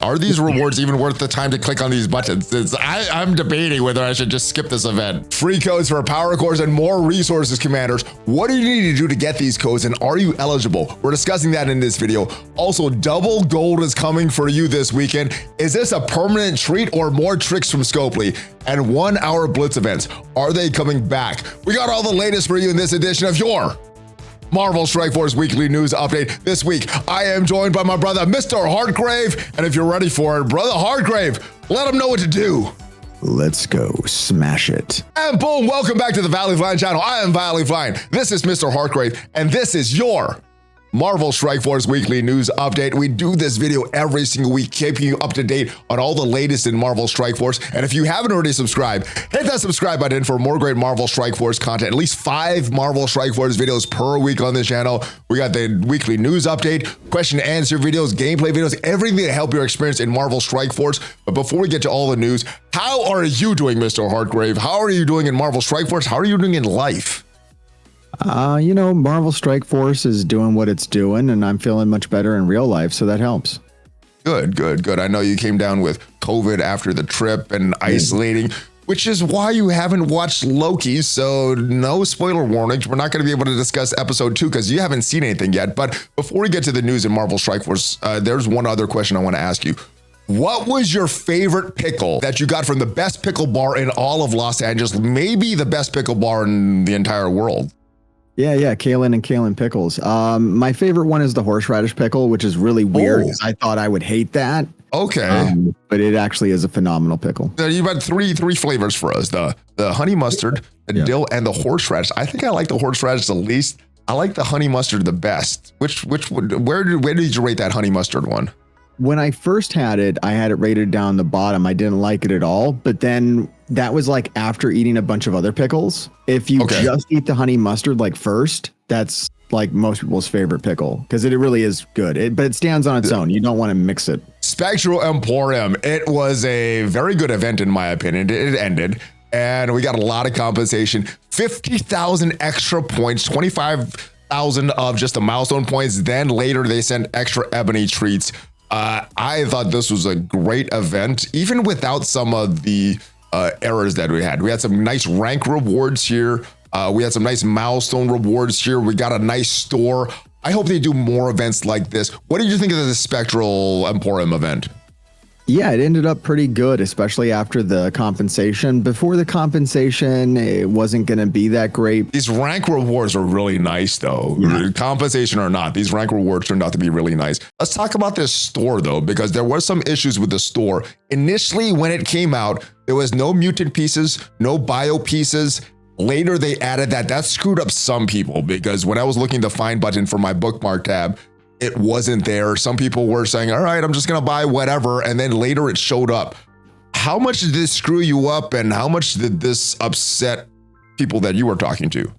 Are these rewards even worth the time to click on these buttons? I'm debating whether I should just skip this event. Free codes for power cores and more resources, commanders. What do you need to do to get these codes, and are you eligible? We're discussing that in this video. Also, double gold is coming for you this weekend. Is this a permanent treat or more tricks from Scopely? And 1 hour blitz events, are they coming back? We got all the latest for you in this edition of your Marvel Strike Force Weekly News Update. This week, I am joined by my brother, Mr. Hargrave. And if you're ready for it, brother Hargrave, let him know what to do. Let's go smash it. And boom, welcome back to the ValleyFlyin channel. I am ValleyFlyin. This is Mr. Hargrave, and this is your Marvel Strike Force Weekly News Update. We do this video every single week, keeping you up to date on all the latest in Marvel Strike Force. And if you haven't already subscribed, hit that subscribe button for more great Marvel Strike Force content. At least 5 Marvel Strike Force videos per week on this channel. We got the weekly news update, question and answer videos, gameplay videos, everything to help your experience in Marvel Strike Force. But before we get to all the news, how are you doing, Mr. Hargrave? How are you doing in Marvel Strike Force? How are you doing in life? You know, Marvel Strike Force is doing what it's doing, and I'm feeling much better in real life, so that helps. Good, good, good. I know you came down with COVID after the trip and isolating, which is why you haven't watched Loki, so no spoiler warnings. We're not going to be able to discuss episode 2 because you haven't seen anything yet. But before we get to the news in Marvel Strike Force, there's one other question I want to ask you. What was your favorite pickle that you got from the best pickle bar in all of Los Angeles, maybe the best pickle bar in the entire world? Yeah, Kalen and Kalen pickles. My favorite one is the horseradish pickle, which is really weird because I thought I would hate that. Okay. But it actually is a phenomenal pickle. You've had three flavors for us: the honey mustard, the dill, and the horseradish. I think I like the horseradish the least. I like the honey mustard the best. Where did you rate that honey mustard one? When I first had it, I had it rated down the bottom. I didn't like it at all. But then that was like after eating a bunch of other pickles. If you just eat the honey mustard like first, that's like most people's favorite pickle because it really is good. But it stands on its own. You don't want to mix it. Spectral Emporium. It was a very good event in my opinion. It ended and we got a lot of compensation. 50,000 extra points, 25,000 of just the milestone points. Then later they sent extra ebony treats. I thought this was a great event, even without some of the errors that we had. We had some nice rank rewards here. We had some nice milestone rewards here. We got a nice store. I hope they do more events like this. What did you think of the Spectral Emporium event? Yeah, it ended up pretty good, especially after the compensation. Before the compensation, it wasn't going to be that great. These rank rewards are really nice, though. Yeah. Compensation or not, these rank rewards turned out to be really nice. Let's talk about this store, though, because there were some issues with the store. Initially, when it came out, there was no mutant pieces, no bio pieces. Later, they added that. That screwed up some people because when I was looking the find button for my bookmark tab, it wasn't there. Some people were saying, all right, I'm just going to buy whatever. And then later it showed up. How much did this screw you up? And how much did this upset people that you were talking to?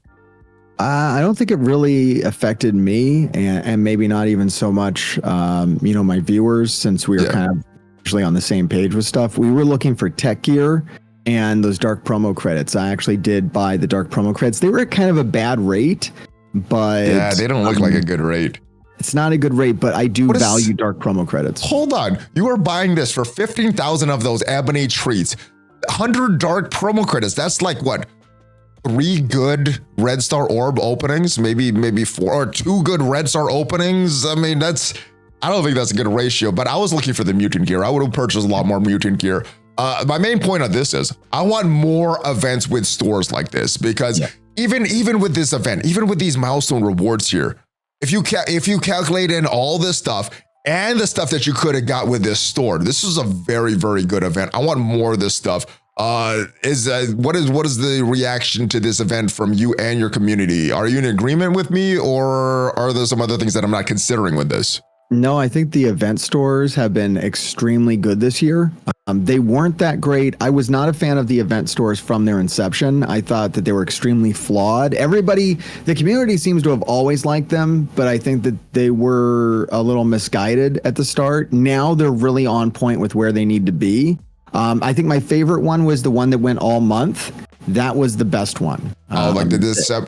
I don't think it really affected me and maybe not even so much, my viewers, since we were kind of usually on the same page with stuff. We were looking for tech gear and those dark promo credits. I actually did buy the dark promo credits. They were at kind of a bad rate, but yeah, they don't look like a good rate. It's not a good rate, but I do value dark promo credits. Hold on. You are buying this for 15,000 of those ebony treats, 100 dark promo credits. That's like what? 3 good Red Star Orb openings, maybe 4 or 2 good Red Star openings. I mean, I don't think that's a good ratio, but I was looking for the mutant gear. I would have purchased a lot more mutant gear. My main point on this is I want more events with stores like this because even with this event, even with these milestone rewards here, if you calculate in all this stuff and the stuff that you could have got with this store, this is a very, very good event. I want more of this stuff. What is the reaction to this event from you and your community? Are you in agreement with me, or are there some other things that I'm not considering with this? No, I think the event stores have been extremely good this year. They weren't that great. I was not a fan of the event stores from their inception. I thought that they were extremely flawed. The community seems to have always liked them, but I think that they were a little misguided at the start. Now they're really on point with where they need to be. I think my favorite one was the one that went all month. That was the best one.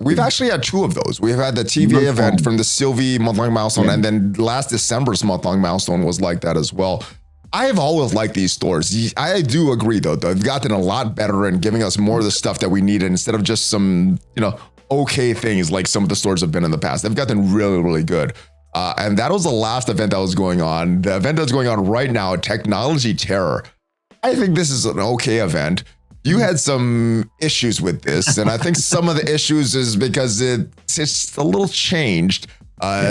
We've actually had 2 of those. We've had the TVA event from the Sylvie month-long milestone, and then last December's month-long milestone was like that as well. I have always liked these stores. I do agree though, they've gotten a lot better in giving us more of the stuff that we needed instead of just some, okay things like some of the stores have been in the past. They've gotten really, really good. And that was the last event that was going on. The event that's going on right now, Technology Terror. I think this is an okay event. You had some issues with this, and I think some of the issues is because it's a little changed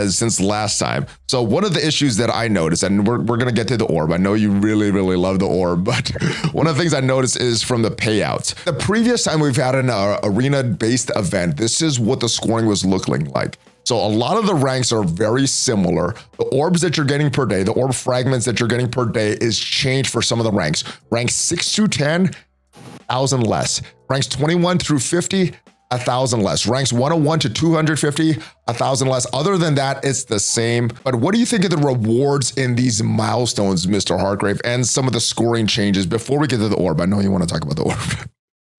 since last time. So one of the issues that I noticed, and we're going to get to the orb. I know you really, really love the orb, but one of the things I noticed is from the payouts. The previous time we've had an arena-based event, this is what the scoring was looking like. So a lot of the ranks are very similar. The orbs that you're getting per day, the orb fragments that you're getting per day is changed for some of the ranks. Ranks 6 through 10, 1,000 less. Ranks 21 through 50, 1,000 less. Ranks 101 to 250, 1,000 less. Other than that, it's the same. But what do you think of the rewards in these milestones, Mr. Hargrave, and some of the scoring changes before we get to the orb? I know you want to talk about the orb.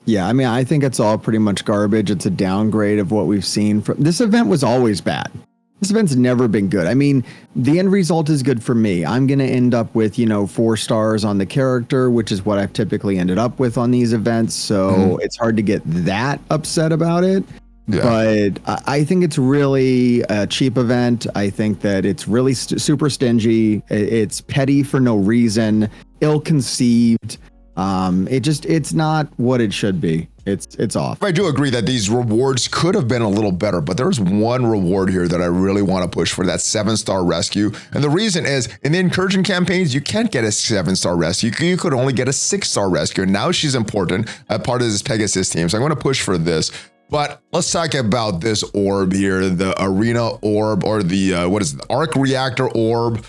Yeah, I mean, I think it's all pretty much garbage. It's a downgrade of what we've seen. This event was always bad. This event's never been good. I mean, the end result is good for me. I'm going to end up with, 4 stars on the character, which is what I've typically ended up with on these events. So it's hard to get that upset about it. Yeah. But I think it's really a cheap event. I think that it's really super stingy. It's petty for no reason, ill-conceived. It's not what it should be. It's off. I do agree that these rewards could have been a little better, but there's one reward here that I really want to push for, that 7-star rescue. And the reason is in the incursion campaigns, you can't get a 7-star rescue. You could only get a 6-star rescue. And now she's important, part of this Pegasus team. So I'm going to push for this. But let's talk about this orb here, the arena orb, or the, the arc reactor orb.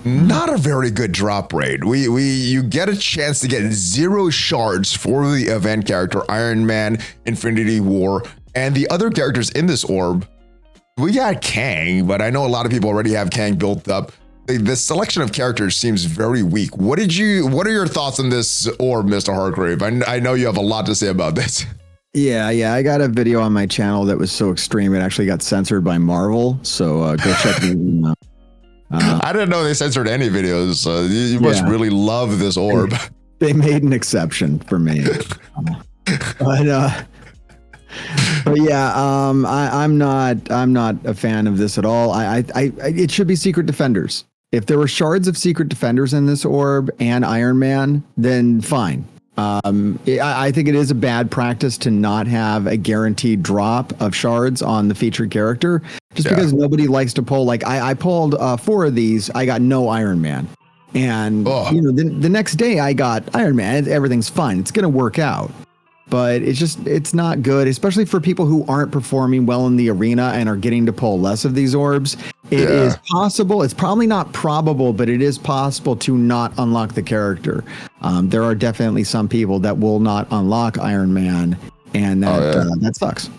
Not a very good drop rate. You get a chance to get 0 shards for the event character, Iron Man, Infinity War, and the other characters in this orb. We got Kang, but I know a lot of people already have Kang built up. The selection of characters seems very weak. What are your thoughts on this orb, Mr. Hargrave? I know you have a lot to say about this. Yeah, I got a video on my channel that was so extreme it actually got censored by Marvel. So go check me out. I didn't know they censored any videos. You must really love this orb. They made an exception for me. But yeah, I'm not a fan of this at all. It should be Secret Defenders. If there were shards of Secret Defenders in this orb and Iron Man, then fine. I think it is a bad practice to not have a guaranteed drop of shards on the featured character, just because nobody likes to pull. Like I pulled 4 of these, I got no Iron Man, and the next day I got Iron Man. Everything's fine. It's gonna work out. But it's not good, especially for people who aren't performing well in the arena and are getting to pull less of these orbs. It is possible. It's probably not probable, but it is possible to not unlock the character. There are definitely some people that will not unlock Iron Man, and that sucks.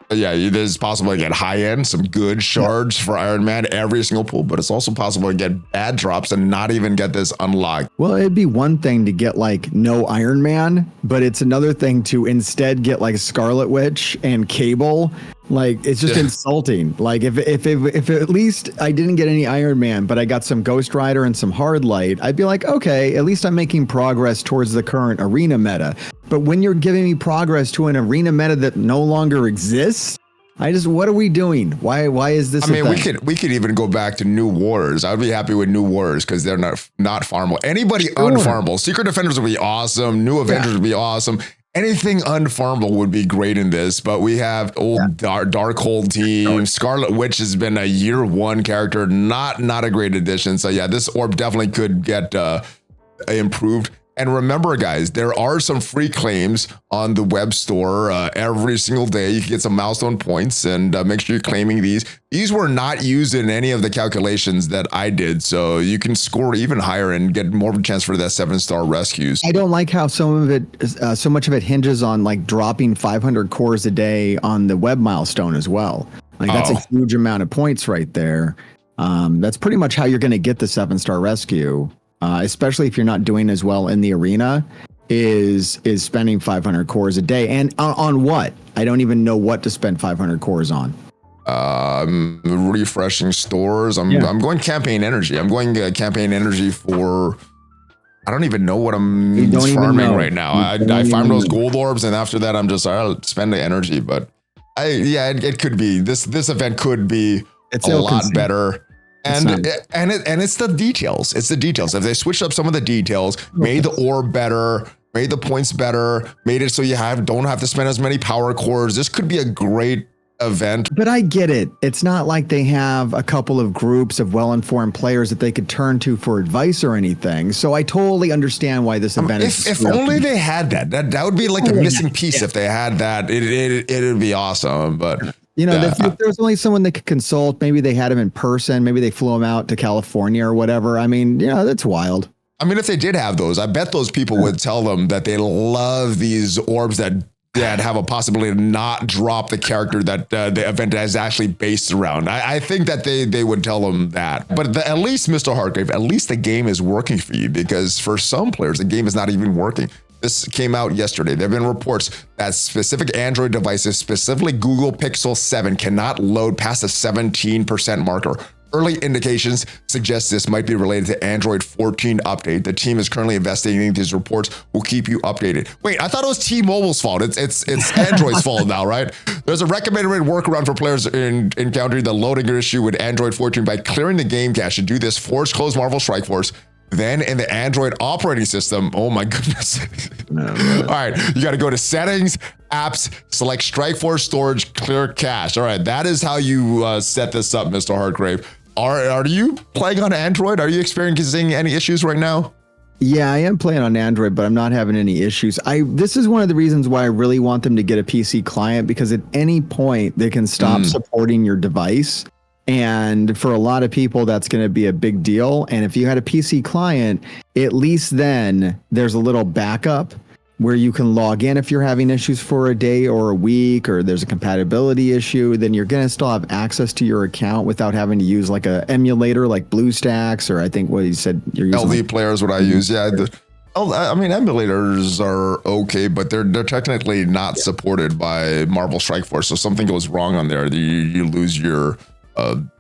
Yeah, it is possible to get high-end, some good shards for Iron Man every single pull, but it's also possible to get bad drops and not even get this unlocked. Well, it'd be one thing to get like no Iron Man, but it's another thing to instead get like Scarlet Witch and Cable. Like, it's just insulting. Like, if at least I didn't get any Iron Man, but I got some Ghost Rider and some Hard Light, I'd be like, okay, at least I'm making progress towards the current arena meta. But when you're giving me progress to an arena meta that no longer exists, what are we doing? Why is this? I mean, we could even go back to New Warriors. I'd be happy with New Warriors because they're not farmable. Anybody unfarmable. Secret Defenders would be awesome. New Avengers would be awesome. Anything unfarmable would be great in this, but we have old Darkhold team. Scarlet Witch has been a year 1 character, not a great addition. So yeah, this orb definitely could get improved. And remember, guys, there are some free claims on the web store every single day. You can get some milestone points, and make sure you're claiming these. These were not used in any of the calculations that I did, so you can score even higher and get more of a chance for that 7-star rescues. I don't like how so much of it hinges on like dropping 500 cores a day on the web milestone as well. Like that's a huge amount of points right there. That's pretty much how you're going to get the 7-star rescue. Especially if you're not doing as well in the arena, is spending 500 cores a day. And on what? I don't even know what to spend 500 cores on. Refreshing stores. I'm going campaign energy. I'm going campaign energy for I don't even know what I'm You don't even farming know. right now. You don't I farm even those know. gold orbs, and after that, I'm just I'll spend the energy. But it could be this event could be It's a lot ill-conceived. better. It's And nice. it's the details. It's the details. If they switched up some of the details, made the orb better, made the points better, made it so you don't have to spend as many power cores, this could be a great event. But I get it. It's not like they have a couple of groups of well-informed players that they could turn to for advice or anything. So I totally understand why this event is. If only they had that would be like the missing piece. If they had that, it'd be awesome. But you know, if there was only someone that could consult, maybe they had him in person, maybe they flew him out to California or whatever. I mean, you know, that's wild. I mean, if they did have those, I bet those people would tell them that they love these orbs that have a possibility to not drop the character that the event is actually based around. I think that they would tell them that. But at least, Mr. Hargrave, at least the game is working for you, because for some players, the game is not even working. This came out yesterday. There have been reports that specific Android devices, specifically Google Pixel 7, cannot load past the 17% marker. Early indications suggest this might be related to Android 14 update. The team is currently investigating these reports. We'll keep you updated. Wait, I thought it was T-Mobile's fault. It's Android's fault now, right? There's a recommended workaround for players encountering the loading issue with Android 14 by clearing the game cache. To do this, force close Marvel Strike Force. Then in the Android operating system, oh my goodness. All right, you got to go to settings, apps, select Strike Force storage, clear cache. All right, that is how you set this up, Mr. Hartgrave. Are you playing on Android? Are you experiencing any issues right now? Yeah, I am playing on Android, but I'm not having any issues. This is one of the reasons why I really want them to get a PC client, because at any point they can stop supporting your device. And for a lot of people, that's going to be a big deal. And if you had a PC client, at least then there's a little backup where you can log in if you're having issues for a day or a week, or there's a compatibility issue, then you're going to still have access to your account without having to use like a emulator like BlueStacks, or I think what you said you're using. LD player is what I use. Yeah. I mean, emulators are okay, but they're technically not supported by Marvel Strike Force. So something goes wrong on there, you lose your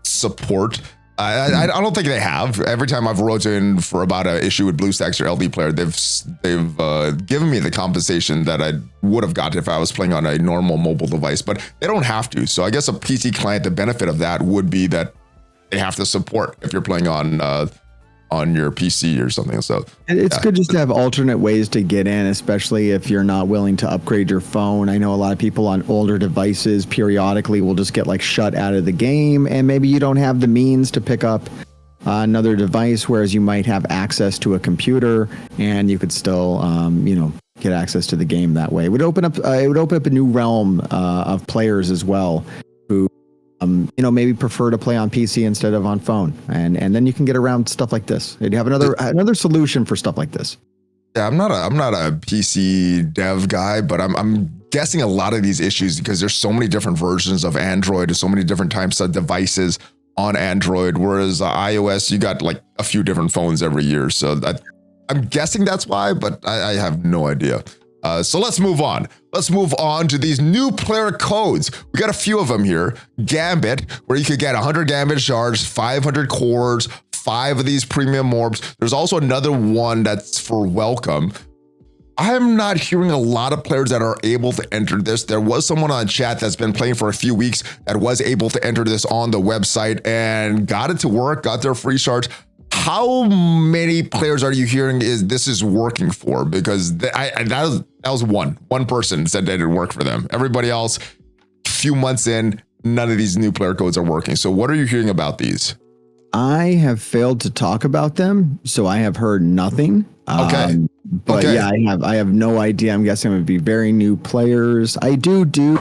support. I don't think they have. Every time I've wrote in for about an issue with BlueStacks or LD player, they've given me the compensation that I would have got if I was playing on a normal mobile device, but they don't have to. So I guess a PC client, the benefit of that would be that they have to support if you're playing on your PC or something. So it's good just to have alternate ways to get in, especially if you're not willing to upgrade your phone. I know a lot of people on older devices periodically will just get like shut out of the game, and maybe you don't have the means to pick up another device, whereas you might have access to a computer and you could still get access to the game that way. It would open up a new realm of players as well, who maybe prefer to play on PC instead of on phone, and then you can get around stuff like this. You'd have another solution for stuff like this. Yeah, I'm not a PC dev guy, but I'm guessing a lot of these issues because there's so many different versions of Android, so many different types of devices on Android, whereas iOS, you got like a few different phones every year. So I'm guessing that's why, but I have no idea. So let's move on. Let's move on to these new player codes. We got a few of them here. Gambit, where you could get 100 Gambit shards, 500 cores, 5 of these premium orbs. There's also another one that's for welcome. I'm not hearing a lot of players that are able to enter this. There was someone on chat that's been playing for a few weeks that was able to enter this on the website and got it to work, got their free shards. How many players are you hearing this is working for? Because that was one person said that it didn't work for them. Everybody else, a few months in, none of these new player codes are working. So what are you hearing about these? I have failed to talk about them, so I have heard nothing. Okay. But yeah, I have no idea. I'm guessing it would be very new players. I do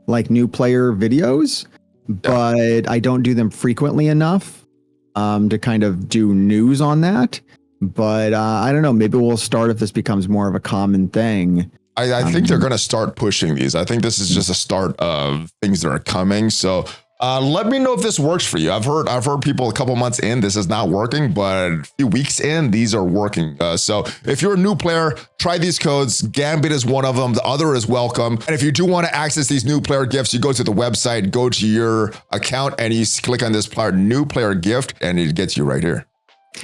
like new player videos, but I don't do them frequently enough to kind of do news on that. But I don't know. Maybe we'll start if this becomes more of a common thing. I think they're going to start pushing these. I think this is just a start of things that are coming. So let me know if this works for you. I've heard people a couple months in, this is not working, but a few weeks in, these are working. So if you're a new player, try these codes. Gambit is one of them. The other is welcome. And if you do want to access these new player gifts, you go to the website, go to your account, and you click on this new player gift, and it gets you right here.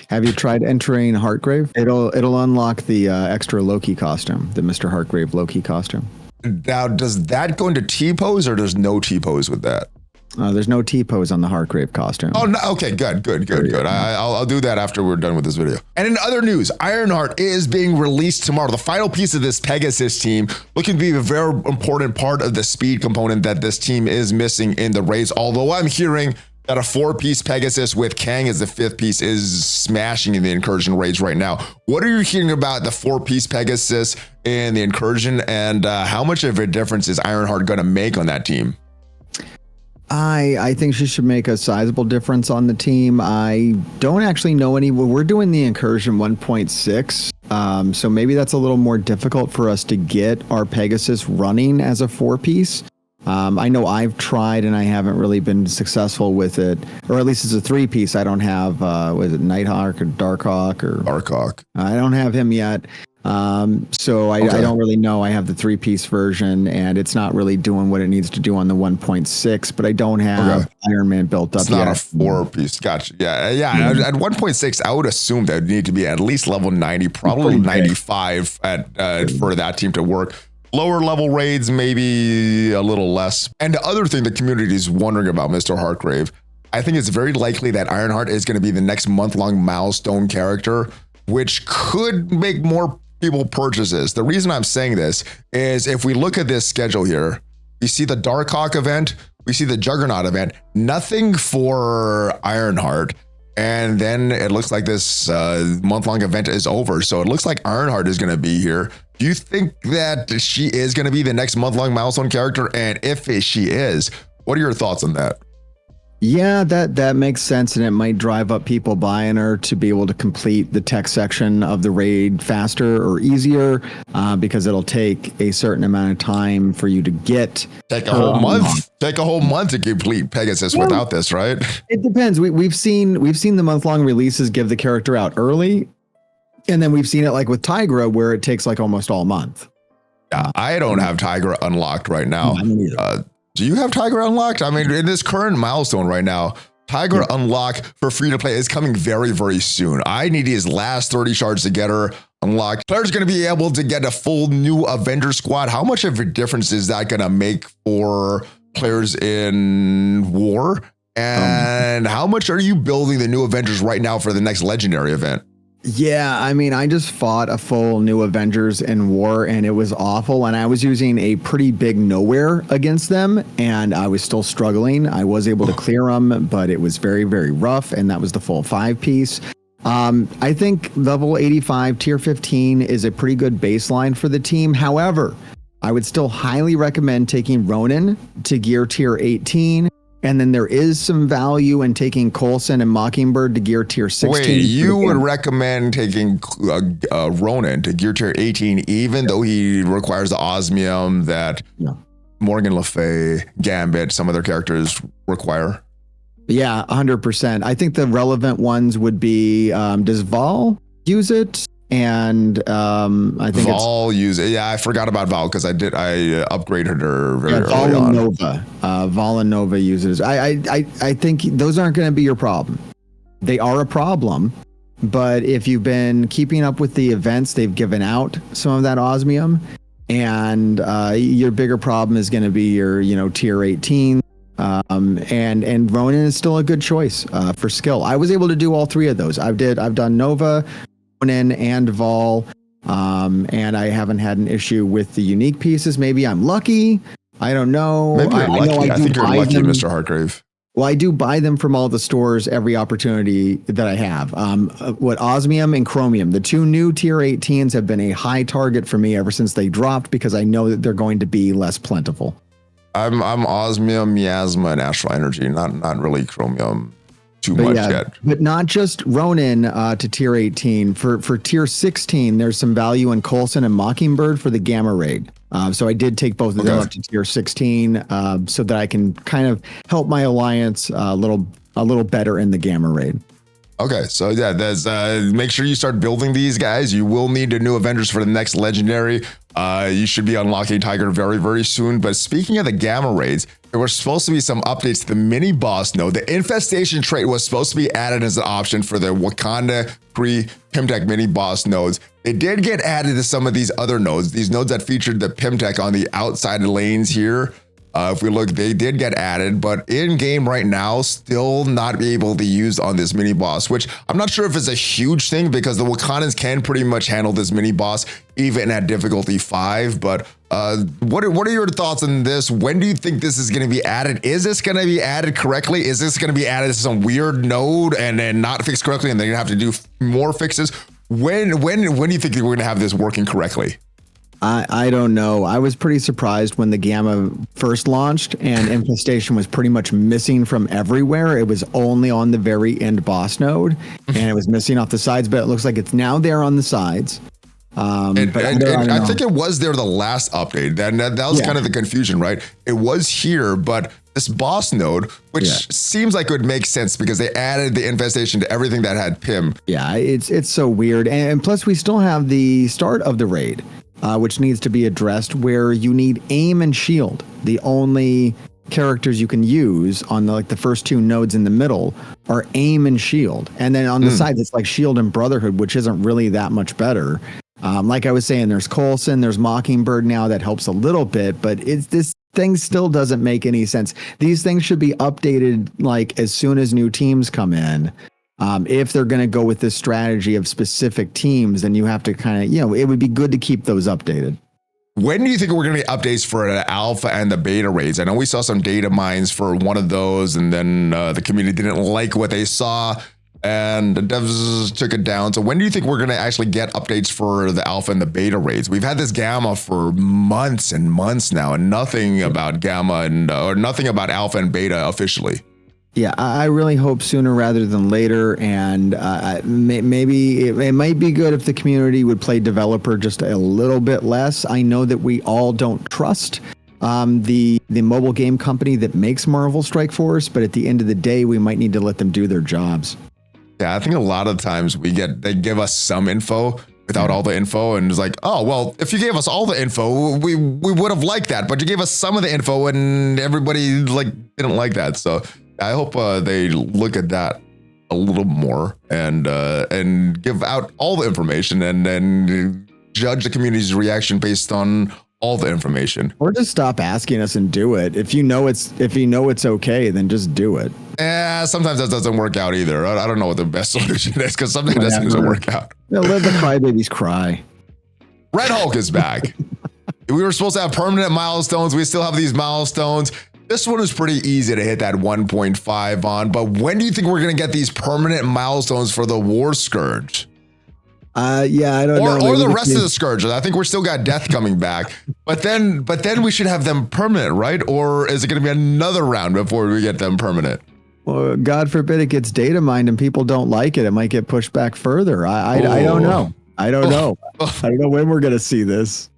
Have you tried entering Hargrave? It'll unlock the extra Loki costume, the Mr. Hargrave Loki costume. Now, does that go into T-pose or there's no T-pose with that? There's no T-pose on the Hargrave costume. Oh, no, okay, good. I'll do that after we're done with this video. And in other news, Ironheart is being released tomorrow. The final piece of this Pegasus team, looking to be a very important part of the speed component that this team is missing in the raids. Although I'm hearing that a 4-piece Pegasus with Kang as the 5th piece is smashing in the incursion raids right now. What are you hearing about the 4-piece Pegasus in the incursion, and how much of a difference is Ironheart going to make on that team? I think she should make a sizable difference on the team. I don't actually know any. We're doing the incursion 1.6, so maybe that's a little more difficult for us to get our Pegasus running as a 4-piece. I know I've tried and I haven't really been successful with it, or at least it's a 3-piece. I don't have, was it Nighthawk or Darkhawk or Darkhawk? I don't have him yet. So I don't really know. I have the 3-piece version and it's not really doing what it needs to do on the 1.6, but I don't have Iron Man built up yet. It's not a 4-piece. Gotcha. Yeah. At 1.6, I would assume that would need to be at least level 90, probably 95 for that team to work. Lower level raids, maybe a little less. And the other thing the community is wondering about Mr. Hargrave, I think it's very likely that Ironheart is going to be the next month-long milestone character, which could make more people purchases. The reason I'm saying this is if we look at this schedule here, we see the Darkhawk event, we see the Juggernaut event, nothing for Ironheart. And then it looks like this month-long event is over. So it looks like Ironheart is going to be here. Do you think that she is going to be the next month-long milestone character? And if she is, what are your thoughts on that? Yeah, that makes sense, and it might drive up people buying her to be able to complete the tech section of the raid faster or easier, because it'll take a certain amount of time for you to get. Take a whole month. Take a whole month to complete Pegasus without this, right? It depends. We've seen the month-long releases give the character out early, and then we've seen it like with Tigra, where it takes like almost all month. Yeah, I don't have Tigra unlocked right now. Do you have Tigra unlocked? I mean, in this current milestone right now, Tigra Unlock for free to play is coming very, very soon. I need his last 30 shards to get her unlocked. Players going to be able to get a full new Avenger squad. How much of a difference is that going to make for players in War? And how much are you building the new Avengers right now for the next legendary event? Yeah, I mean, I just fought a full new Avengers in War and it was awful. And I was using a pretty big nowhere against them and I was still struggling. I was able to clear them, but it was very, very rough. And that was the full 5-piece. I think level 85, tier 15 is a pretty good baseline for the team. However, I would still highly recommend taking Ronin to gear tier 18. And then there is some value in taking Coulson and Mockingbird to gear tier 16. Wait, you would recommend taking Ronin to gear tier 18, even though he requires the osmium that Morgan Le Fay, Gambit, some other characters require? Yeah, 100%. I think the relevant ones would be, does Val use it? And I think Val use it. Yeah, I forgot about Val because I upgraded her very early Val on. And Nova. Val and Nova uses. I think those aren't going to be your problem. They are a problem, but if you've been keeping up with the events, they've given out some of that osmium, and your bigger problem is going to be your tier 18. And Ronin is still a good choice for skill. I was able to do all 3 of those. I've done Nova, Ronin, and Val, and I haven't had an issue with the unique pieces. Maybe I'm lucky. I don't know. Maybe you're lucky. I think you're lucky, Mr. Hargrave. Well, I do buy them from all the stores every opportunity that I have. What Osmium and Chromium, the 2 new tier 18s have been a high target for me ever since they dropped because I know that they're going to be less plentiful. I'm Osmium, Miasma, and Astral Energy. Not really Chromium too much yet. But not just Ronin to tier 18. For tier 16, there's some value in Coulson and Mockingbird for the Gamma Raid. So I did take both of them up to tier 16 so that I can kind of help my alliance a little better in the Gamma Raid. Okay, so yeah, there's make sure you start building these guys. You will need a new Avengers for the next legendary. You should be unlocking Tiger very, very soon. But speaking of the Gamma Raids, there were supposed to be some updates to the mini boss node. The infestation trait was supposed to be added as an option for the Wakanda pre-Pimtech mini boss nodes. They did get added to some of these other nodes, these nodes that featured the Pimtech on the outside lanes here. If we look, they did get added, but in game right now, still not be able to use on this mini boss, which I'm not sure if it's a huge thing because the Wakandans can pretty much handle this mini boss even at difficulty 5. But what are your thoughts on this? When do you think this is going to be added? Is this going to be added correctly? Is this going to be added to some weird node and then not fixed correctly, and they're going to have to do more fixes? When do you think we're going to have this working correctly? I don't know. I was pretty surprised when the Gamma first launched and Infestation was pretty much missing from everywhere. It was only on the very end boss node and it was missing off the sides, but it looks like it's now there on the sides. I think it was there the last update. That was kind of the confusion, right? It was here, but this boss node, which seems like it would make sense because they added the infestation to everything that had Pim. Yeah, it's so weird. And plus we still have the start of the raid. Which needs to be addressed, where you need aim and shield. The only characters you can use on the first 2 nodes in the middle are aim and shield. And then on the sides, it's like shield and brotherhood, which isn't really that much better. Like I was saying, there's Coulson, there's Mockingbird now that helps a little bit, but this thing still doesn't make any sense. These things should be updated like as soon as new teams come in. If they're going to go with this strategy of specific teams, then you have to kind of, it would be good to keep those updated. When do you think we're going to get updates for the alpha and the beta raids? I know we saw some data mines for one of those, and then the community didn't like what they saw, and the devs took it down. So when do you think we're going to actually get updates for the alpha and the beta raids? We've had this gamma for months and months now, and nothing about gamma or nothing about alpha and beta officially. Yeah, I really hope sooner rather than later, and maybe it might be good if the community would play developer just a little bit less. I know that we all don't trust the mobile game company that makes Marvel Strike Force, but at the end of the day, we might need to let them do their jobs. Yeah, I think a lot of times they give us some info without all the info, and it's like, oh, well, if you gave us all the info, we would have liked that, but you gave us some of the info and everybody didn't like that. So I hope they look at that a little more and give out all the information and then judge the community's reaction based on all the information. Or just stop asking us and do it. If you know it's okay, then just do it. Sometimes that doesn't work out either. I don't know what the best solution is because sometimes that doesn't work out. Let the crybabies cry. Red Hulk is back. We were supposed to have permanent milestones. We still have these milestones. This one was pretty easy to hit that 1.5 on, but when do you think we're going to get these permanent milestones for the War Scourge? I don't know. Or the rest of the Scourge. I think we're still got Death coming back, but then we should have them permanent, right? Or is it going to be another round before we get them permanent? Well, God forbid it gets data mined and people don't like it. It might get pushed back further. I don't know. I don't know. I don't know when we're going to see this.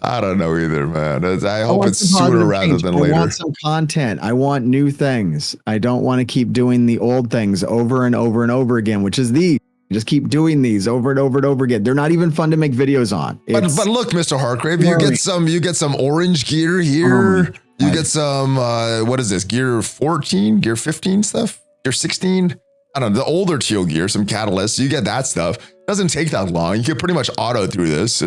I don't know either, man. I hope it's sooner rather than later. I want some content. I want new things. I don't want to keep doing the old things over and over and over again, which is just keep doing these over and over and over again. They're not even fun to make videos on. But look, Mr. Hargrave, you get some orange gear here. You get some what is this? Gear 14, gear 15 stuff? Gear 16? I don't know, the older teal gear, some catalysts. You get that stuff. It doesn't take that long. You can pretty much auto through this.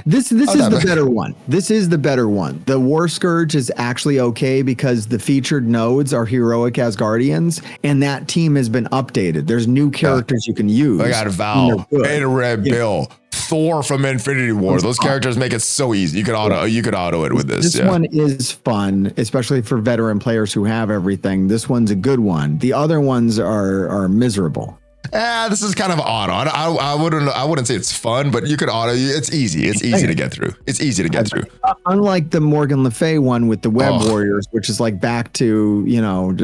This is the better one. This is the better one. The War Scourge is actually okay because the featured nodes are heroic Asgardians, and that team has been updated. There's new characters you can use. I got Val, Beta Red Bill, Thor from Infinity War. Those characters make it so easy. You could auto it with this. This one is fun, especially for veteran players who have everything. This one's a good one. The other ones are miserable. This is kind of auto. I wouldn't say it's fun, but you could auto. It's easy. It's easy to get through. It's easy to get through. Unlike the Morgan Le Fay one with the Web Warriors, which is like back to you don't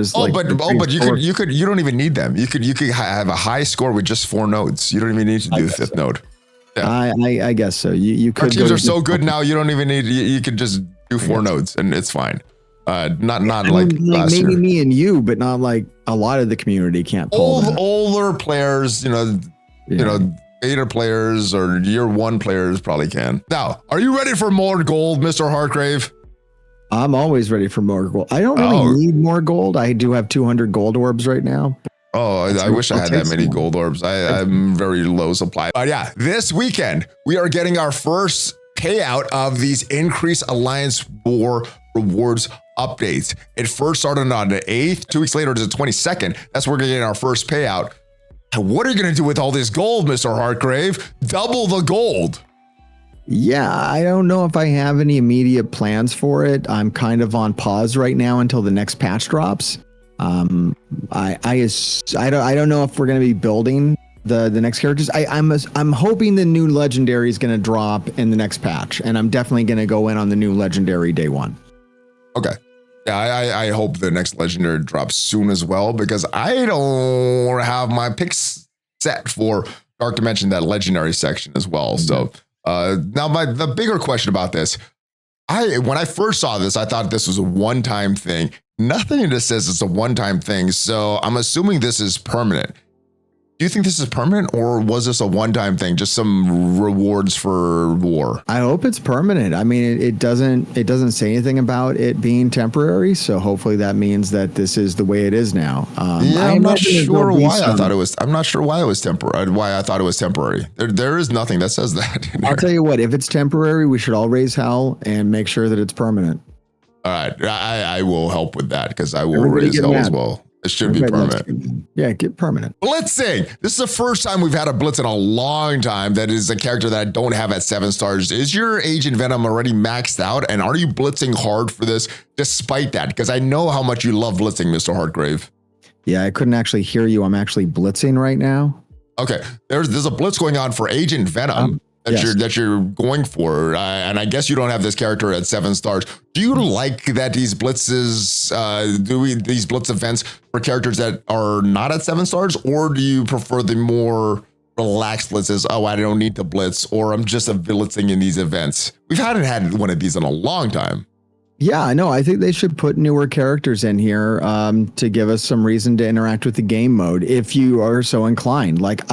even need them. You could have a high score with just 4 nodes. You don't even need to do the 5th node. Yeah. I guess so. You could. Our teams are so good now. You don't even need. You could just do 4 nodes and it's fine. Not like last year. Maybe me and you, but not like a lot of the community can't pull that. Older players, beta players or year 1 players probably can. Now, are you ready for more gold, Mr. Hargrave? I'm always ready for more gold. I don't really need more gold. I do have 200 gold orbs right now. Oh, I wish I had that many gold orbs. I'm very low supply. But yeah, this weekend, we are getting our first payout of these increased Alliance War rewards updates. It first started on the 8th. 2 weeks later, it's the 22nd. That's where we're getting our first payout. And what are you going to do with all this gold, Mr. Hargrave? Double the gold. Yeah, I don't know if I have any immediate plans for it. I'm kind of on pause right now until the next patch drops. I don't know if we're going to be building the next characters. I'm hoping the new legendary is going to drop in the next patch, and I'm definitely going to go in on the new legendary day one. Okay. Yeah, I hope the next legendary drops soon as well, because I don't have my picks set for Dark Dimension, that legendary section as well. So now the bigger question about this, when I first saw this, I thought this was a one-time thing. Nothing in this says it's a one-time thing, so I'm assuming this is permanent. Do you think this is permanent, or was this a one-time thing, just some rewards for war? I hope it's permanent. I mean, it doesn't say anything about it being temporary, so hopefully that means that this is the way it is now. I'm not sure why I thought it was. I'm not sure why it was temporary. Why I thought it was temporary. There is nothing that says that. I'll tell you what. If it's temporary, we should all raise hell and make sure that it's permanent. All right, I will help with that, because I will raise hell as well. It should be permanent. Yeah, get permanent. Blitzing. This is the first time we've had a blitz in a long time that is a character that I don't have at 7 stars. Is your Agent Venom already maxed out? And are you blitzing hard for this despite that? Because I know how much you love blitzing, Mr. Hartgrave. Yeah, I couldn't actually hear you. I'm actually blitzing right now. Okay, there's a blitz going on for Agent Venom. That you're going for, and I guess you don't have this character at 7 stars. Do you like that these blitzes, these blitz events for characters that are not at 7 stars, or do you prefer the more relaxed blitzes? Oh, I don't need to blitz, or I'm just a blitzing in these events. We haven't had one of these in a long time. Yeah, I know. I think they should put newer characters in here to give us some reason to interact with the game mode, if you are so inclined. Like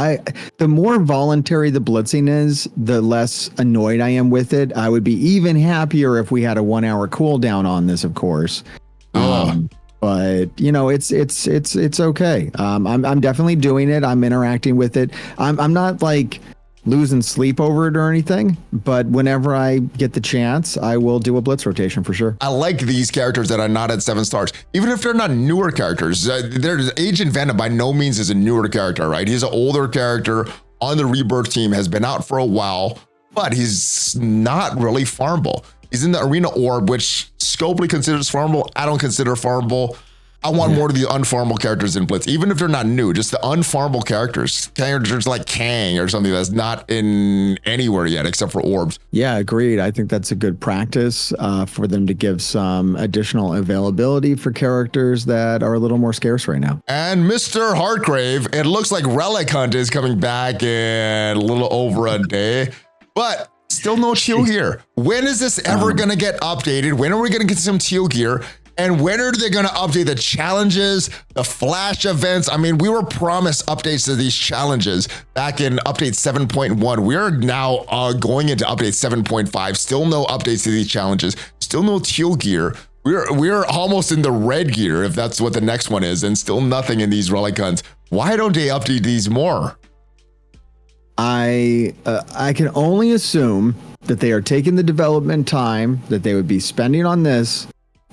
the more voluntary the blitzing is, the less annoyed I am with it. I would be even happier if we had a 1-hour cooldown on this, of course. But you know, it's okay. I'm definitely doing it. I'm interacting with it. I'm not like losing sleep over it or anything, but whenever I get the chance, I will do a blitz rotation for sure. I like these characters that are not at 7 stars, even if they're not newer characters. There's Agent Venom by no means is a newer character, right? He's an older character on the Rebirth team, has been out for a while, but he's not really farmable. He's in the Arena Orb, which Scopely considers farmable. I don't consider farmable. I want more of the unfarmable characters in Blitz, even if they're not new, just the unfarmable characters like Kang or something that's not in anywhere yet except for orbs. Yeah, agreed. I think that's a good practice for them to give some additional availability for characters that are a little more scarce right now. And Mr. Hartgrave, it looks like Relic Hunt is coming back in a little over a day, but still no teal gear. When is this ever going to get updated? When are we going to get some teal gear? And when are they going to update the challenges, the flash events? I mean, we were promised updates to these challenges back in update 7.1. We are now going into update 7.5. Still no updates to these challenges. Still no teal gear. We're almost in the red gear, if that's what the next one is, and still nothing in these relic hunts. Why don't they update these more? I can only assume that they are taking the development time that they would be spending on this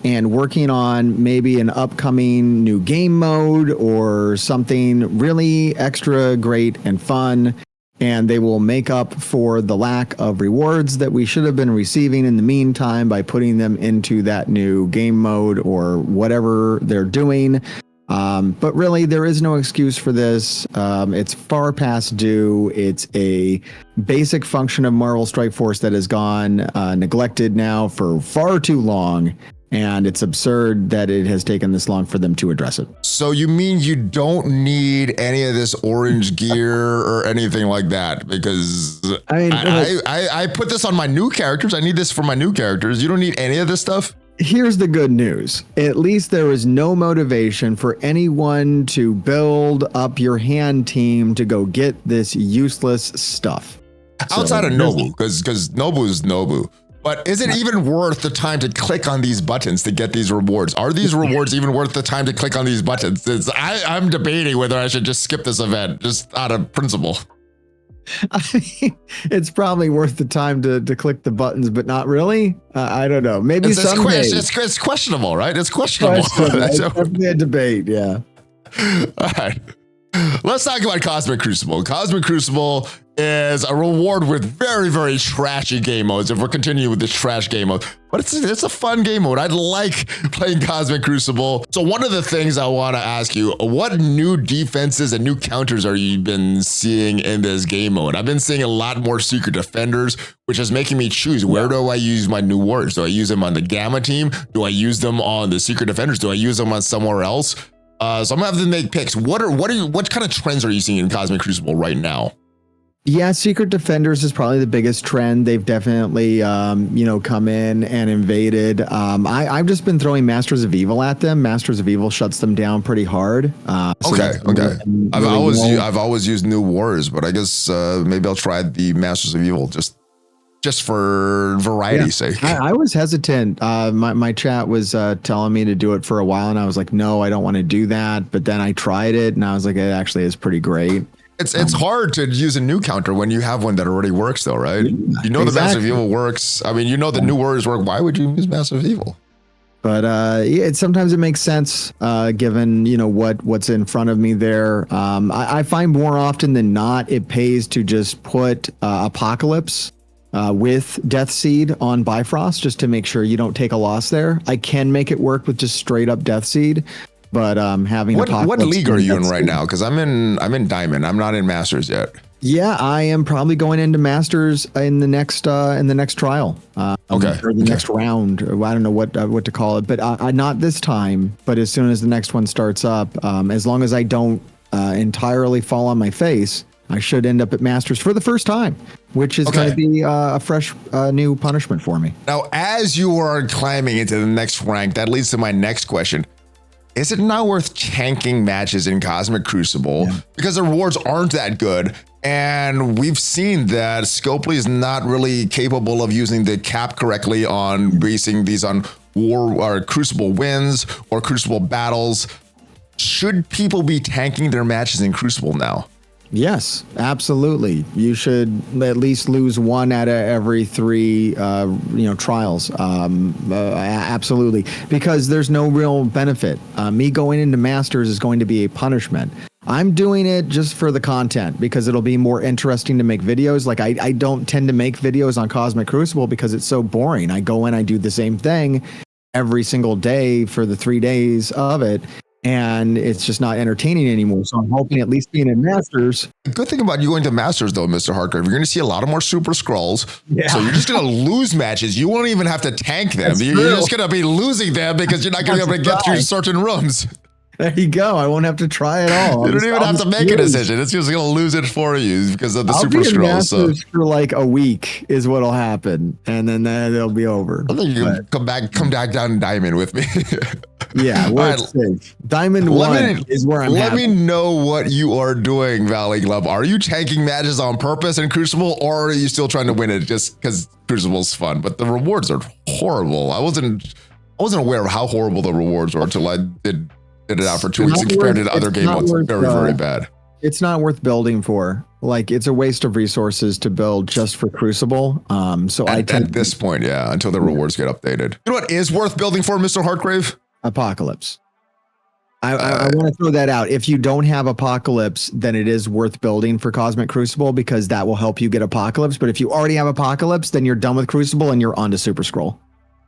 and working on maybe an upcoming new game mode or something really extra great and fun, and they will make up for the lack of rewards that we should have been receiving in the meantime by putting them into that new game mode or whatever they're doing. But really, there is no excuse for this. It's far past due. It's a basic function of Marvel Strike Force that has gone neglected now for far too long. And it's absurd that it has taken this long for them to address it. So you mean you don't need any of this orange gear or anything like that? Because I put this on my new characters. I need this for my new characters. You don't need any of this stuff? Here's the good news. At least there is no motivation for anyone to build up your hand team to go get this useless stuff. Outside of Nobu, because Nobu is Nobu. But is it even worth the time to click on these buttons to get these rewards? Are these rewards even worth the time to click on these buttons? I'm debating whether I should just skip this event just out of principle. I mean, it's probably worth the time to click the buttons, but not really. I don't know. Maybe someday. It's questionable, right? It's questionable. It's definitely a debate. Yeah. All right. Let's talk about Cosmic Crucible. Cosmic Crucible is a reward with very, very trashy game modes, if we're continuing with this trash game mode. But it's a fun game mode. I like playing Cosmic Crucible. So one of the things I want to ask you, what new defenses and new counters are you been seeing in this game mode? I've been seeing a lot more Secret Defenders, which is making me choose, where do I use my new warriors? Do I use them on the Gamma team? Do I use them on the Secret Defenders? Do I use them on somewhere else? So I'm gonna have to make picks. What kind of trends are you seeing in Cosmic Crucible right now? Yeah, Secret Defenders is probably the biggest trend. They've definitely, come in and invaded. I've just been throwing Masters of Evil at them. Masters of Evil shuts them down pretty hard. Okay. I've always used new warriors, but I guess maybe I'll try the Masters of Evil just for variety's sake. I was hesitant. My chat was telling me to do it for a while, and I was like, no, I don't want to do that. But then I tried it, and I was like, it actually is pretty great. It's hard to use a new counter when you have one that already works, though, right? You know, the Master of Evil works. I mean, you know the new warriors work. Why would you use Master of Evil? But sometimes it makes sense given what's in front of me there. I find more often than not it pays to just put Apocalypse with Death Seed on Bifrost just to make sure you don't take a loss there. I can make it work with just straight up Death Seed. But having what league are you in right now? Because I'm in Diamond. I'm not in Masters yet. Yeah, I am probably going into Masters in the next trial. Or the next round. I don't know what to call it, but not this time. But as soon as the next one starts up, as long as I don't entirely fall on my face, I should end up at Masters for the first time, which is going to be a fresh new punishment for me. Now, as you are climbing into the next rank, that leads to my next question. Is it not worth tanking matches in Cosmic Crucible because the rewards aren't that good? And we've seen that Scopely is not really capable of using the cap correctly on basing these on war or Crucible wins or Crucible battles. Should people be tanking their matches in Crucible now? Yes, absolutely. You should at least lose one out of every 3, trials. Absolutely, because there's no real benefit. Me going into Masters is going to be a punishment. I'm doing it just for the content because it'll be more interesting to make videos. Like I don't tend to make videos on Cosmic Crucible because it's so boring. I go in, I do the same thing every single day for the 3 days of it. And it's just not entertaining anymore. So I'm hoping at least being in Masters. The good thing about you going to Masters, though, Mr. Hargrave, you're going to see a lot of more super-skrulls. Yeah. So you're just going to lose matches. You won't even have to tank them. You're just going to be losing them because you're not going to be able to get through certain rooms. There you go. I won't have to try at all. You don't even have to make a decision. It's just going to lose it for you because of the super-skrulls. So for like a week is what'll happen, and then it'll be over. I think you can come back down Diamond with me. Yeah, safe. Diamond 1 is where I'm Let me know what you are doing, Valley Club. Are you tanking matches on purpose in Crucible, or are you still trying to win it just because Crucible's fun? But the rewards are horrible. I wasn't aware of how horrible the rewards were until I did it out for 2 weeks and compared it to other game modes. Very, very bad. It's not worth building for. Like, it's a waste of resources to build just for Crucible. At this point, yeah, until the rewards get updated. You know what is worth building for, Mr. Hartgrave? Apocalypse. I want to throw that out. If you don't have Apocalypse, then it is worth building for Cosmic Crucible because that will help you get Apocalypse. But if you already have Apocalypse, then you're done with Crucible and you're on to super-skrull.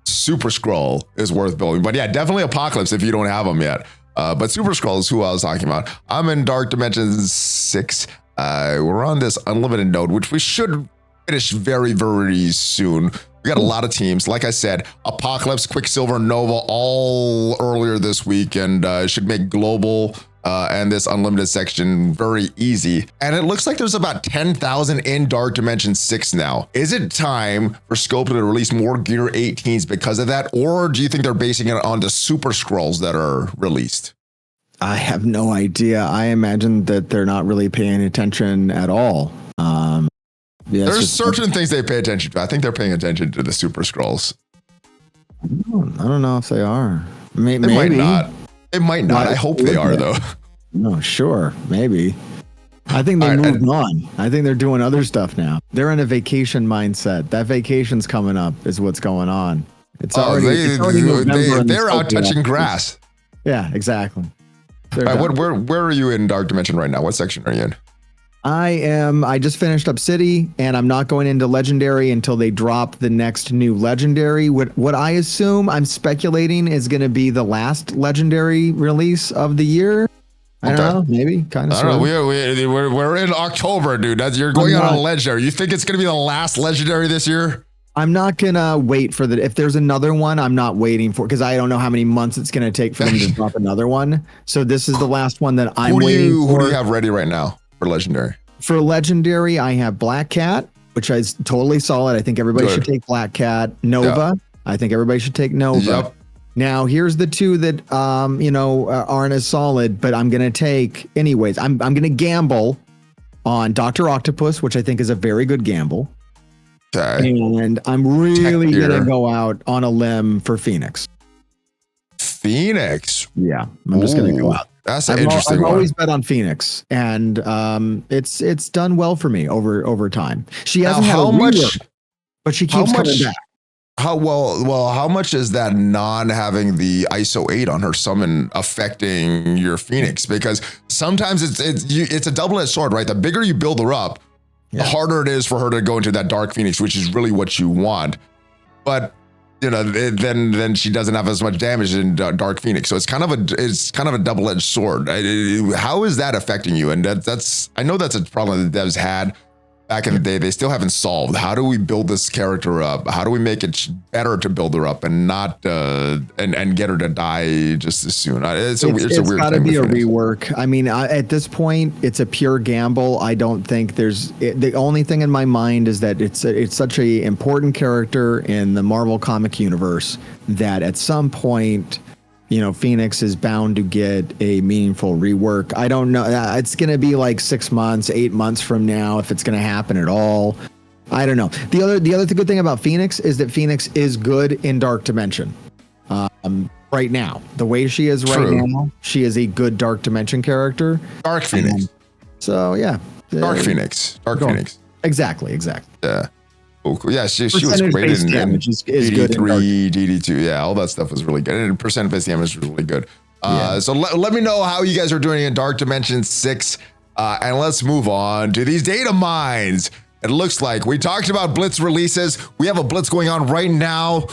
Super-skrull is worth building. But yeah, definitely Apocalypse if you don't have them yet. But super-skrull is who I was talking about. I'm in Dark Dimensions 6. We're on this unlimited node, which we should finish very, very soon. We got a lot of teams. Like I said, Apocalypse, Quicksilver, Nova, all earlier this week, and should make global and this unlimited section very easy. And it looks like there's about 10,000 in Dark Dimension 6 now. Is it time for Scopely to release more Gear 18s because of that? Or do you think they're basing it on the super-skrulls that are released? I have no idea. I imagine that they're not really paying attention at all. Yeah, There's certain things they pay attention to. I think they're paying attention to the super-skrulls. I don't know if they are. They might not. They might not. I hope they are, though. No, sure, maybe. I think they moved on. I think they're doing other stuff now. They're in a vacation mindset. That vacation's coming up is what's going on. It's already November. They're out touching grass. Yeah, exactly. All right, where are you in Dark Dimension right now? What section are you in? I just finished up City, and I'm not going into Legendary until they drop the next new Legendary. What I assume, I'm speculating, is going to be the last Legendary release of the year. I don't know, maybe, kind of. I don't know. We're in October, dude. You're going on a Legendary. You think it's going to be the last Legendary this year? I'm not gonna wait for if there's another one, I'm not waiting for, because I don't know how many months it's gonna take for them to drop another one. So this is the last one that I'm waiting for. Who do you have ready right now for Legendary? For Legendary, I have Black Cat, which is totally solid. I think everybody should take Black Cat. Nova, I think everybody should take Nova. Yep. Now here's the two that aren't as solid, but I'm gonna take anyways. I'm gonna gamble on Dr. Octopus, which I think is a very good gamble. Okay. And I'm really gonna go out on a limb for Phoenix. Phoenix. Yeah, I'm just gonna go out. That's an interesting one. I've always bet on Phoenix, and it's done well for me over time. She hasn't had a rework, but she keeps coming back. How much is that non-having the ISO 8 on her summon affecting your Phoenix? Because sometimes it's a double-edged sword, right? The bigger you build her up, the harder it is for her to go into that Dark Phoenix, which is really what you want. But then she doesn't have as much damage in Dark Phoenix, so it's kind of a double-edged sword. How is that affecting you? And I know that's a problem that devs had back in the day. They still haven't solved. How do we build this character up? How do we make it better to build her up and not and get her to die just as soon? It's a weird thing. It's got to be a rework. I mean, at this point, it's a pure gamble. I don't think the only thing in my mind is that it's such a important character in the Marvel comic universe that at some point, Phoenix is bound to get a meaningful rework. I don't know. It's going to be like 6 months, 8 months from now, if it's going to happen at all. I don't know. The other good thing about Phoenix is that Phoenix is good in Dark Dimension. Right now, the way she is right now, she is a good Dark Dimension character. Dark Phoenix. So yeah. Dark Phoenix. Phoenix. Exactly. Yeah. Oh, cool. Yeah, she was great in DD3, DD2. Yeah, all that stuff was really good. And percent-based damage was really good. So let me know how you guys are doing in Dark Dimension 6. And let's move on to these data mines. It looks like we talked about Blitz releases. We have a Blitz going on right now.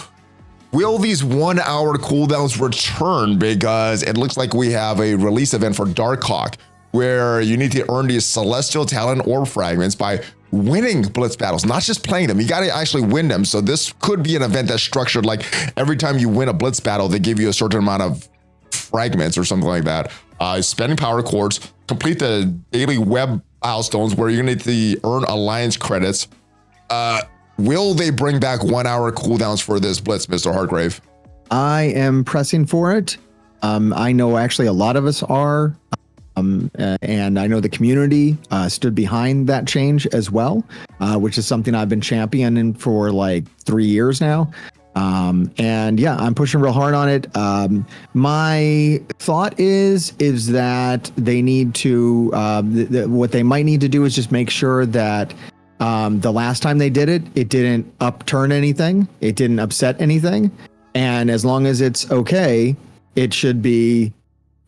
Will these 1 hour cooldowns return? Because it looks like we have a release event for Darkhawk, where you need to earn these Celestial Talent Orb Fragments by winning Blitz battles, not just playing them. You got to actually win them. So this could be an event that's structured like every time you win a Blitz battle, they give you a certain amount of fragments or something like that. Spending power chords, complete the daily web milestones where you're going to need to earn alliance credits. Will they bring back 1 hour cooldowns for this Blitz, Mr. Hargrave? I am pressing for it. I know actually a lot of us are. And I know the community stood behind that change as well, which is something I've been championing for like 3 years now. And yeah, I'm pushing real hard on it. My thought is that they need to, what they might need to do is just make sure that the last time they did it, it didn't upturn anything. It didn't upset anything. And as long as it's okay, it should be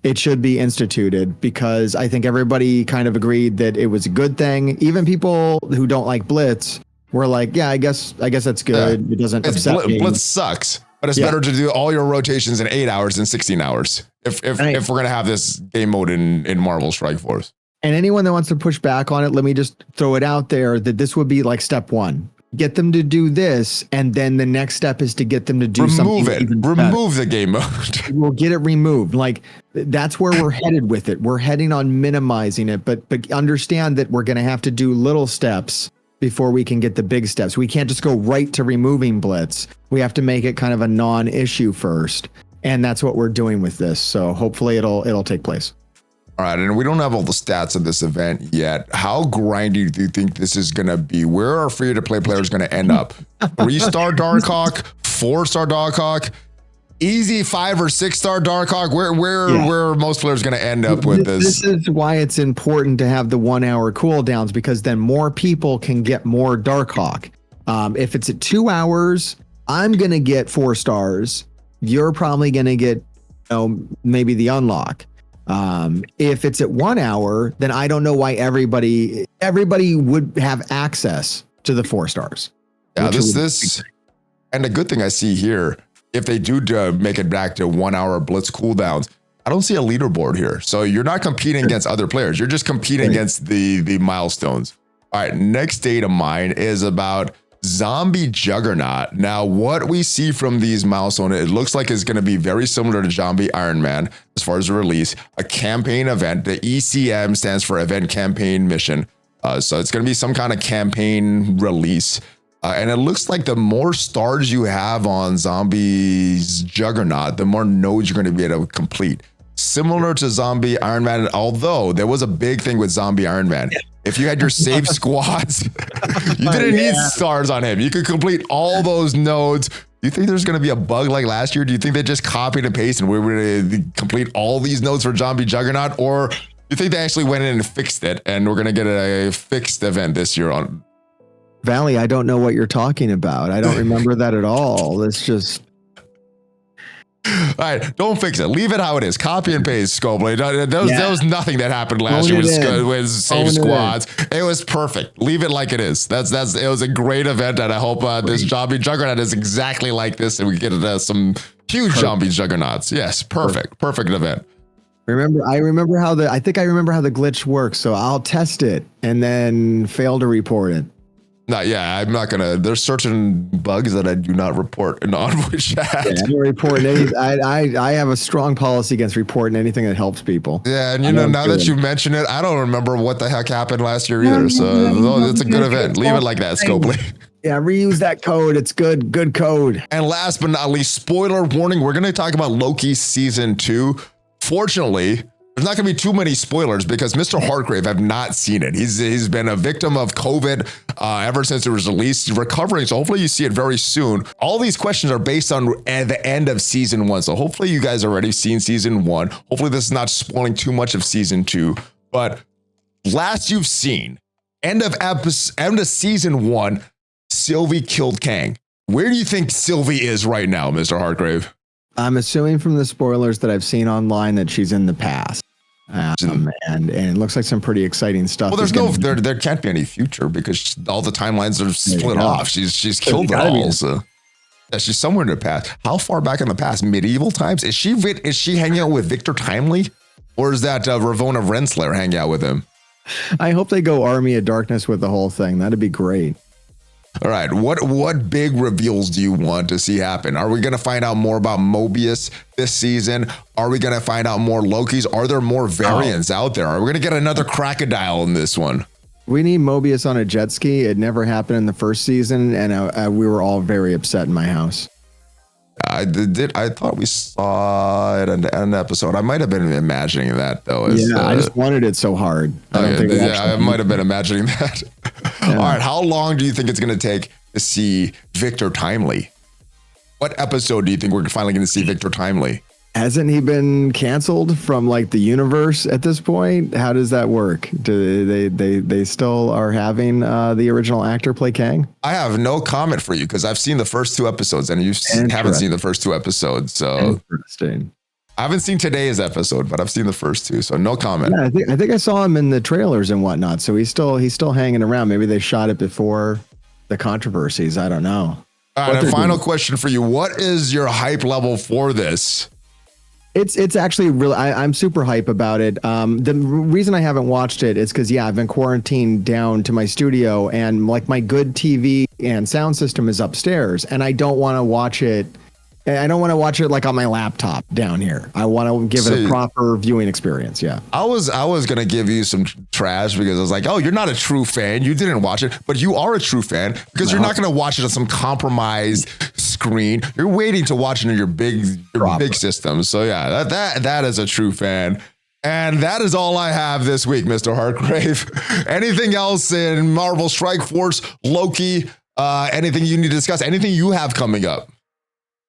instituted, because I think everybody kind of agreed that it was a good thing. Even people who don't like Blitz were like, yeah, I guess that's good. Yeah. It doesn't upset me. Blitz sucks, but it's better to do all your rotations in 8 hours than 16 hours. If we're going to have this game mode in Marvel Strike Force. And anyone that wants to push back on it, let me just throw it out there that this would be like step one. Get them to do this, and then the next step is to get them to do something. Remove the game mode. We'll get it removed. Like, that's where we're headed with it. We're heading on minimizing it, but understand that we're going to have to do little steps before we can get the big steps. We can't just go right to removing Blitz. We have to make it kind of a non-issue first, and that's what we're doing with this. So hopefully it'll take place. All right, and we don't have all the stats of this event yet. How grindy do you think this is going to be? Where are free-to-play players going to end up? 3-star Darkhawk, 4-star Darkhawk, easy 5 or 6-star Darkhawk. Where are most players going to end up with this? This is why it's important to have the 1 hour cooldowns, because then more people can get more Darkhawk. If it's at 2 hours, I'm going to get 4 stars. You're probably going to get, maybe the unlock. If it's at 1 hour, then I don't know why everybody would have access to the 4 stars. Yeah, this, and the good thing I see here, if they do make it back to 1 hour blitz cooldowns, I don't see a leaderboard here. So you're not competing against other players. You're just competing against the milestones. All right, next data mine is about Zombie Juggernaut. Now, what we see from these milestones, it looks like it's going to be very similar to Zombie Iron Man as far as the release, a campaign event. The ECM stands for Event Campaign Mission. So it's going to be some kind of campaign release. And it looks like the more stars you have on Zombie's Juggernaut, the more nodes you're going to be able to complete. Similar to Zombie Iron Man, although there was a big thing with Zombie Iron Man. If you had your safe squads, you didn't need stars on him. You could complete all those nodes. Do you think there's going to be a bug like last year? Do you think they just copied and pasted and we were going to complete all these nodes for Zombie Juggernaut? Or do you think they actually went in and fixed it and we're going to get a fixed event this year on? Valley, I don't know what you're talking about. I don't remember that at all. It's just... All right, don't fix it. Leave it how it is. Copy and paste, Scopely. There was nothing that happened last year with safe squads. It was perfect. Leave it like it is. It was a great event, and I hope this Zombie Juggernaut is exactly like this, and we get some huge Zombie Juggernauts. Yes, perfect event. I remember how the glitch works, so I'll test it and then fail to report it. No, yeah, I'm not gonna. There's certain bugs that I do not report in Onward chat. Yeah, I don't report any. I have a strong policy against reporting anything that helps people. Yeah, and now that you mention it, I don't remember what the heck happened last year either. So it's a good event. Leave it like that, Scopely. Yeah, reuse that code. It's good code. And last but not least, spoiler warning: we're gonna talk about Loki season 2. Fortunately, there's not going to be too many spoilers because Mr. Hargrave have not seen it. He's been a victim of COVID ever since it was released. He's recovering, so hopefully you see it very soon. All these questions are based on the end of season 1, so hopefully you guys already seen season 1. Hopefully this is not spoiling too much of season 2. But last you've seen, end of season 1, Sylvie killed Kang. Where do you think Sylvie is right now, Mr. Hargrave? I'm assuming from the spoilers that I've seen online that she's in the past. And it looks like some pretty exciting stuff. Well, there can't be any future because all the timelines are split off. She's killed it all. So yeah, she's somewhere in the past. How far back in the past? Medieval times? Is she hanging out with Victor Timely, or is that Ravonna Renslayer hanging out with him? I hope they go Army of Darkness with the whole thing. That'd be great. All right, what big reveals do you want to see happen? Are we going to find out more about Mobius this season? Are we going to find out more Lokis? Are there more variants out there? Are we going to get another crocodile in this one? We need Mobius on a jet ski. It never happened in the first season, and we were all very upset in my house. I thought we saw it in an episode. I might have been imagining that though. I just wanted it so hard. I might have been imagining that. Yeah. All right, how long do you think it's going to take to see Victor Timely? What episode do you think we're finally going to see Victor Timely? Hasn't he been canceled from like the universe at this point? How does that work? Do they still are having the original actor play Kang? I have no comment for you because I've seen the first 2 episodes and you haven't seen the first 2 episodes. So interesting. I haven't seen today's episode, but I've seen the first 2, so no comment. Yeah, I think I saw him in the trailers and whatnot. So he's still hanging around. Maybe they shot it before the controversies. I don't know. All right, a final question for you. What is your hype level for this? It's actually really, I'm super hype about it. The reason I haven't watched it is because, I've been quarantined down to my studio and like my good TV and sound system is upstairs and I don't want to watch it. I don't want to watch it like on my laptop down here. I want to give it a proper viewing experience. Yeah. I was going to give you some trash because I was like, oh, you're not a true fan. You didn't watch it, but you are a true fan because you're not going to watch it on some compromised screen. You're waiting to watch it in your big system. So yeah, that is a true fan. And that is all I have this week, Mr. Hargrave. Anything else in Marvel Strike Force, Loki, anything you need to discuss, anything you have coming up?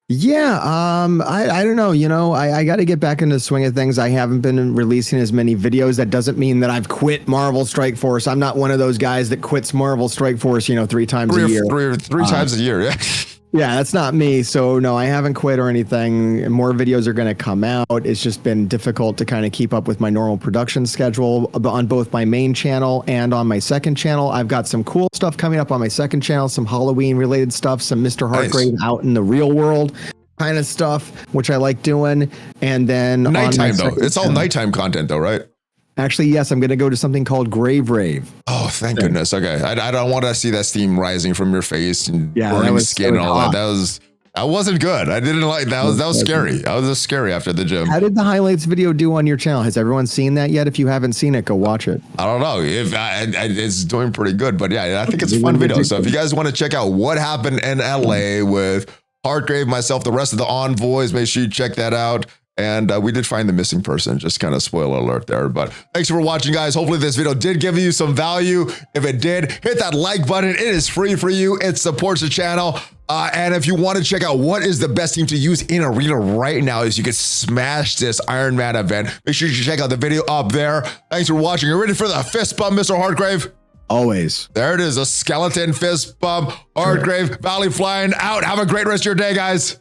Yeah, I don't know. You know, I got to get back into the swing of things. I haven't been releasing as many videos. That doesn't mean that I've quit Marvel Strike Force. I'm not one of those guys that quits Marvel Strike Force, you know, three times a year. Three times a year, yeah. Yeah, that's not me. So no, I haven't quit or anything. More videos are going to come out. It's just been difficult to kind of keep up with my normal production schedule on both my main channel and on my second channel. I've got some cool stuff coming up on my second channel, some Halloween related stuff, some Mr. Hargrave out in the real world kind of stuff, which I like doing. And then nighttime though. It's all nighttime content though, right? Actually, yes, I'm going to go to something called Grave Rave. Oh, thank goodness. Okay. I don't want to see that steam rising from your face and burning skin and all that. That wasn't good. I didn't like that. That was scary. That was just scary after the gym. How did the highlights video do on your channel? Has everyone seen that yet? If you haven't seen it, go watch it. I don't know if it's doing pretty good, but yeah, I think it's a fun video. So if you guys want to check out what happened in LA with Hartgrave, myself, the rest of the envoys, make sure you check that out. And we did find the missing person, just kind of spoiler alert there. But thanks for watching, guys. Hopefully this video did give you some value. If it did, hit that like button. It is free for you. It supports the channel. And if you want to check out what is the best team to use in Arena right now, is you can smash this Iron Man event. Make sure you check out the video up there. Thanks for watching. You ready for the fist bump, Mr. Hartgrave? Always. There it is, a skeleton fist bump. Hartgrave, ValleyFlyin out. Have a great rest of your day, guys.